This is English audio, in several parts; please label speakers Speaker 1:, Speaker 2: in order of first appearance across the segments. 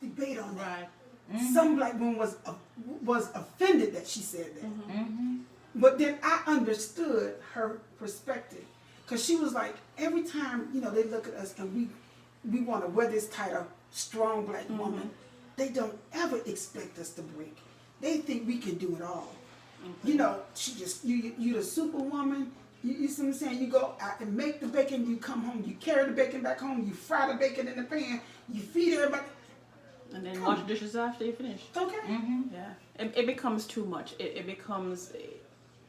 Speaker 1: debate on that.
Speaker 2: Right.
Speaker 1: Some black woman was offended that she said that.
Speaker 3: Mm-hmm.
Speaker 1: But then I understood her perspective. Because she was like, every time, they look at us and we want to wear this title, strong black woman, they don't ever expect us to break. They think we can do it all. She just, you the superwoman. You see what I'm saying? You go out and make the bacon, you come home, you carry the bacon back home, you fry the bacon in the pan, you feed everybody.
Speaker 2: And then wash the dishes after you finish.
Speaker 1: Okay.
Speaker 3: Mm-hmm.
Speaker 2: Yeah. It becomes too much. It becomes,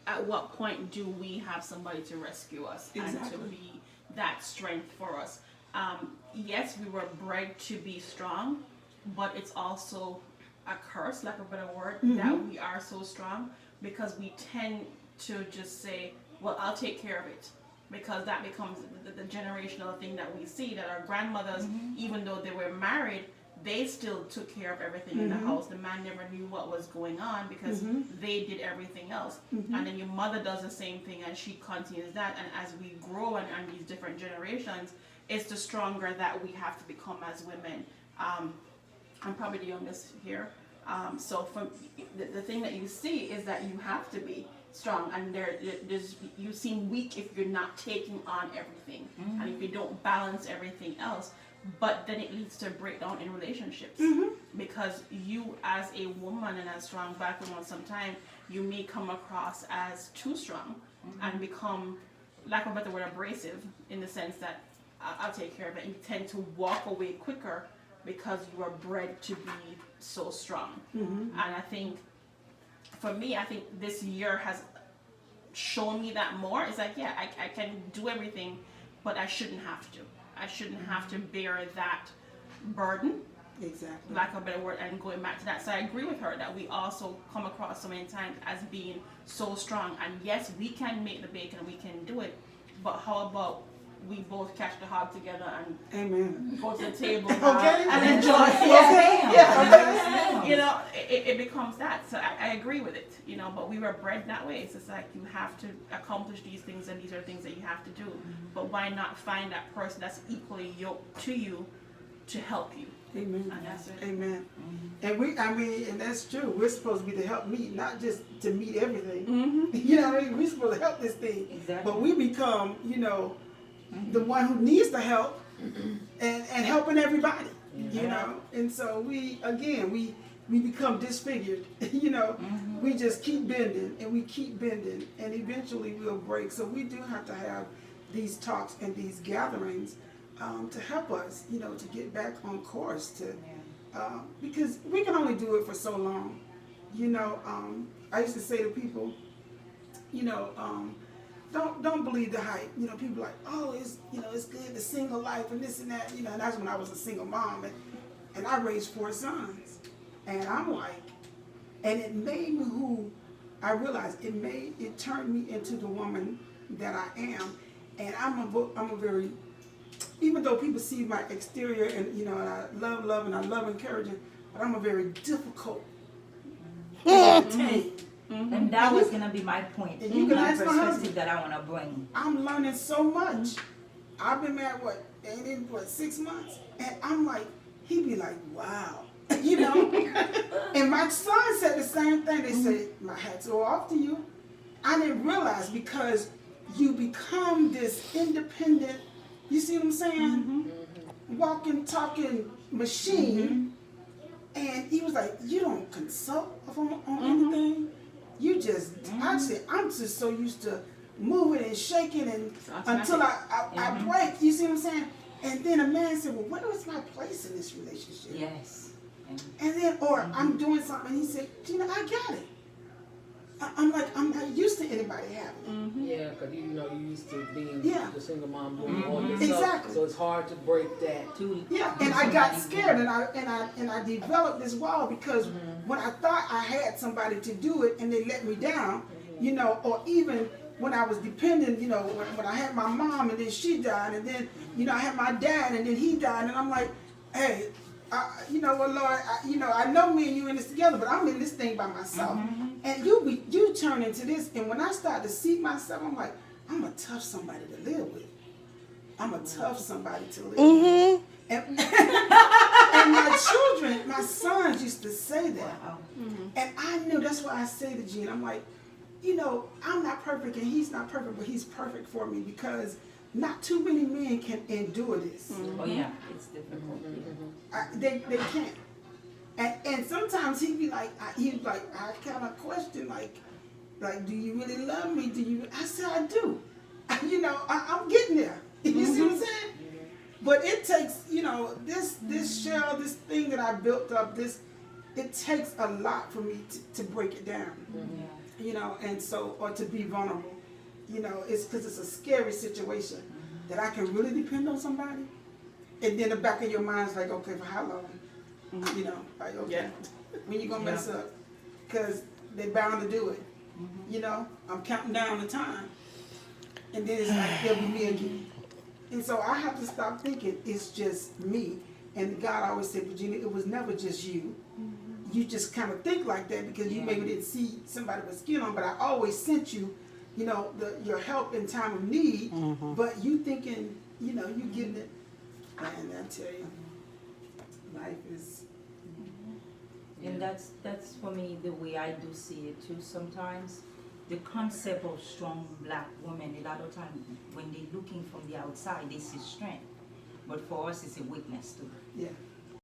Speaker 2: at what point do we have somebody to rescue us and to
Speaker 1: Exactly.
Speaker 2: be that strength for us? Yes, we were bred to be strong, but it's also a curse, like a better word, that we are so strong because we tend to just say, well, I'll take care of it. Because that becomes the generational thing that we see, that our grandmothers, even though they were married, they still took care of everything in the house. The man never knew what was going on because they did everything else. And then your mother does the same thing and she continues that. And as we grow and these different generations, it's the stronger that we have to become as women. I'm probably the youngest here. So from the thing that you see is that you have to be strong, and there's you seem weak if you're not taking on everything, and if you don't balance everything else. But then it leads to a breakdown in relationships because you, as a woman and as strong black woman, sometimes you may come across as too strong and become, lack of a better word, abrasive in the sense that I'll take care of it. And you tend to walk away quicker because you are bred to be so strong. And I think, for me, I think this year has shown me that more. It's like, yeah, I can do everything, but I shouldn't have to. I shouldn't have to bear that burden.
Speaker 1: Exactly.
Speaker 2: Lack of a better word, and going back to that. So I agree with her that we also come across so many times as being so strong. And yes, we can make the bacon, we can do it, but how about we both catch the hog together and
Speaker 1: Amen.
Speaker 2: go to the table
Speaker 1: Okay.
Speaker 2: and enjoy
Speaker 1: Yeah.
Speaker 2: Yeah, okay. It becomes that. So I agree with it, but we were bred that way. So it's like you have to accomplish these things and these are things that you have to do. But why not find that person that's equally yoked to you to help you?
Speaker 1: Amen.
Speaker 2: And that's it.
Speaker 1: Amen. And and that's true. We're supposed to be to help meet, not just to meet everything. What I mean? We're supposed to help this thing.
Speaker 3: Exactly.
Speaker 1: But we become, the one who needs the help and helping everybody. And so we become disfigured. We just keep bending and we keep bending and eventually we'll break. So we do have to have these talks and these gatherings to help us, to get back on course because we can only do it for so long. I used to say to people, don't believe the hype. People are like, oh, it's good, the single life and this and that, and that's when I was a single mom and I raised 4 sons. And I'm like, and it made me who I realized it turned me into the woman that I am. And I'm a very, even though people see my exterior and and I love and I love encouraging, but I'm a very difficult to tame.
Speaker 3: And that was going to be my point.
Speaker 1: And you can
Speaker 3: my
Speaker 1: ask my
Speaker 3: perspective
Speaker 1: husband.
Speaker 3: that I want to bring.
Speaker 1: I'm learning so much. I've been married 6 months, and I'm like, he be like, wow, And my son said the same thing. They said, my hats are off to you. I didn't realize because you become this independent. You see what I'm saying? Walking, talking machine. And he was like, you don't consult on anything. You just, I said, I'm just so used to moving and shaking and until I break. You see what I'm saying? And then a man said, well, what was my place in this relationship?
Speaker 3: Yes.
Speaker 1: And then, or I'm doing something, and he said, Gina, I got it. I'm like, I'm not used to anybody having it.
Speaker 4: Yeah, because you used to being
Speaker 1: Yeah.
Speaker 4: the single mom doing all this
Speaker 1: Exactly.
Speaker 4: stuff, so it's hard to break that.
Speaker 1: Yeah, and I got scared, and I developed this wall because when I thought I had somebody to do it, and they let me down, or even when I was dependent, when I had my mom and then she died, and then I had my dad and then he died, and I'm like, hey, Lord, I know me and you in this together, but I'm in this thing by myself, and you turn into this, and when I start to see myself, I'm like, I'm a tough somebody to live with. I'm a tough somebody to live with. And my children, my sons used to say that.
Speaker 3: Wow.
Speaker 1: And I knew, that's why I say to Gene, I'm like, you know, I'm not perfect and he's not perfect, but he's perfect for me because not too many men can endure this.
Speaker 3: Oh yeah, it's difficult.
Speaker 1: They can't. And sometimes he'd be like, I kind of question, like, do you really love me? Do you? I said, I do. You know, I'm getting there. You see what I'm saying? But it takes, you know, this shell, this thing that I built up, it takes a lot for me to break it down. You know, and so, or to be vulnerable. You know, it's because it's a scary situation that I can really depend on somebody. And then the back of your mind's like, okay, for how long? You know, like, okay, when you gonna mess up? Because they're bound to do it. You know, I'm counting down the time. And then it's like, it'll be me again. And so I have to stop thinking it's just me. And God always said, Virginia, it was never just you. You just kind of think like that because you maybe didn't see somebody with skin on, but I always sent you, you know, your help in time of need. But you thinking, you know, you getting it. And I tell you, life is.
Speaker 3: And that's for me the way I do see it too sometimes. The concept of strong black women, a lot of times when they're looking from the outside, they see strength. But for us, it's a weakness too.
Speaker 1: Yeah.